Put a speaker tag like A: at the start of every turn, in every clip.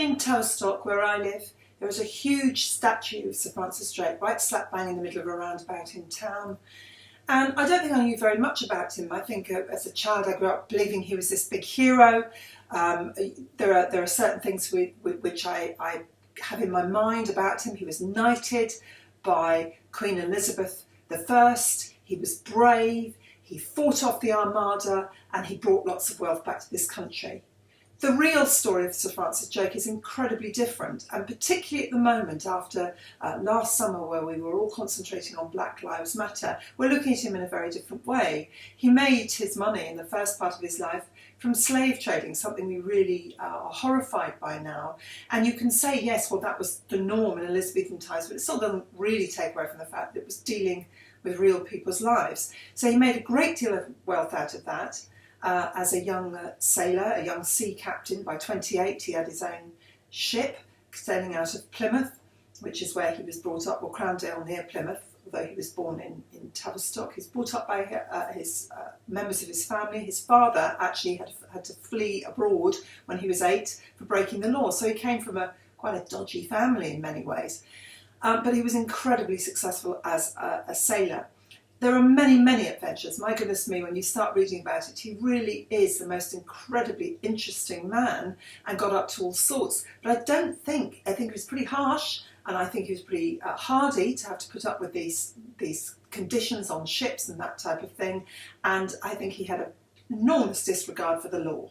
A: In Tavistock, where I live, there is a huge statue of Sir Francis Drake, right slap bang in the middle of a roundabout in town. And I don't think I knew very much about him. I think as a child I grew up believing he was this big hero. There are certain things which I have in my mind about him. He was knighted by Queen Elizabeth I. He was brave, he fought off the Armada, and he brought lots of wealth back to this country. The real story of Sir Francis Drake is incredibly different, and particularly at the moment after last summer, where we were all concentrating on Black Lives Matter, we're looking at him in a very different way. He made his money in the first part of his life from slave trading, something we really are horrified by now. And you can say, yes, well, that was the norm in Elizabethan times, but it still doesn't really take away from the fact that it was dealing with real people's lives. So he made a great deal of wealth out of that. As a young sailor, a young sea captain, by 28 he had his own ship sailing out of Plymouth, which is where he was brought up, or Crowndale near Plymouth, although he was born in Tavistock. He was brought up by his members of his family. His father actually had to flee abroad when he was 8 for breaking the law, so he came from quite a dodgy family in many ways. But he was incredibly successful as a sailor. There are many, many adventures. My goodness me, when you start reading about it, he really is the most incredibly interesting man and got up to all sorts. But I think he was pretty harsh, and I think he was pretty hardy to have to put up with these conditions on ships and that type of thing. And I think he had an enormous disregard for the law.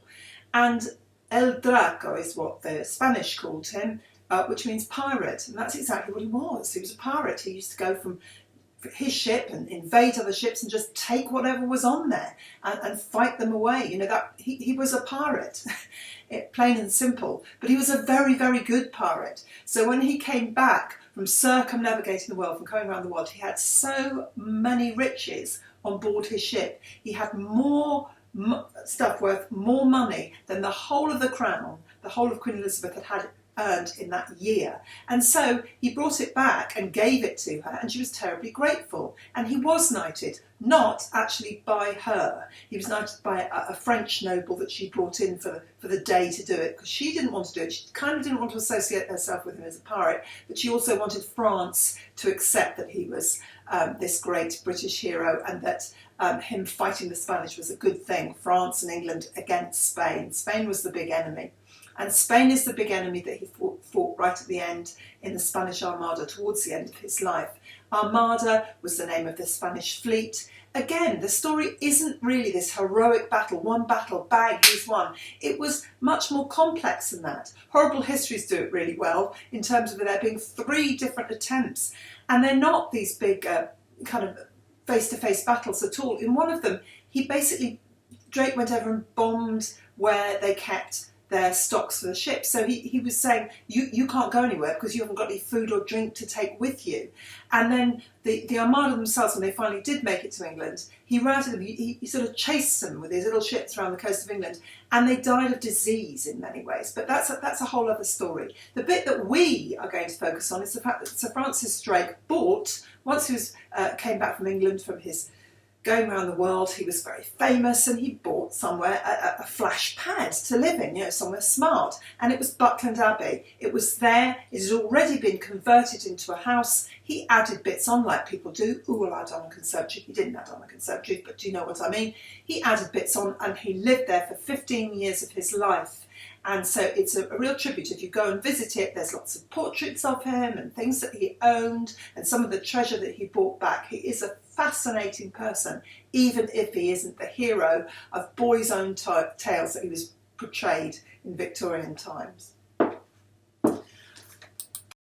A: And El Draco is what the Spanish called him, which means pirate. And that's exactly what he was. He was a pirate. He used to go from his ship and invade other ships and just take whatever was on there and fight them away. You know, that he was a pirate, plain and simple. But he was a very, very good pirate. So when he came back from circumnavigating the world, from going around the world, he had so many riches on board his ship. He had more stuff worth more money than the whole of the crown, the whole of Queen Elizabeth had earned in that year. And so he brought it back and gave it to her, and she was terribly grateful. And he was knighted, not actually by her. He was knighted by a French noble that she brought in for the day to do it, because she didn't want to do it. She kind of didn't want to associate herself with him as a pirate, but she also wanted France to accept that he was this great British hero, and that him fighting the Spanish was a good thing. France and England against Spain. Spain was the big enemy. And Spain is the big enemy that he fought right at the end in the Spanish Armada, towards the end of his life. Armada was the name of the Spanish fleet. Again, the story isn't really this heroic battle, one battle, bang, he's won. It was much more complex than that. Horrible Histories do it really well, in terms of there being 3 different attempts. And they're not these big kind of face-to-face battles at all. In one of them, Drake went over and bombed where they kept their stocks for the ship. So he was saying, you can't go anywhere because you haven't got any food or drink to take with you. And then the Armada themselves, when they finally did make it to England, he routed them. He sort of chased them with his little ships around the coast of England, and they died of disease in many ways. But that's a whole other story. The bit that we are going to focus on is the fact that Sir Francis Drake bought, once he came back from England from his going around the world, he was very famous, and he bought somewhere a flash pad to live in, you know, somewhere smart. And it was Buckland Abbey. It was there. It had already been converted into a house. He added bits on like people do. Oh, well, I'd done a conservatory. He didn't add on a conservatory, but do you know what I mean? He added bits on, and he lived there for 15 years of his life. And so it's a real tribute. If you go and visit it, there's lots of portraits of him and things that he owned and some of the treasure that he brought back. He is a fascinating person, even if he isn't the hero of boys' own tales that he was portrayed in Victorian times.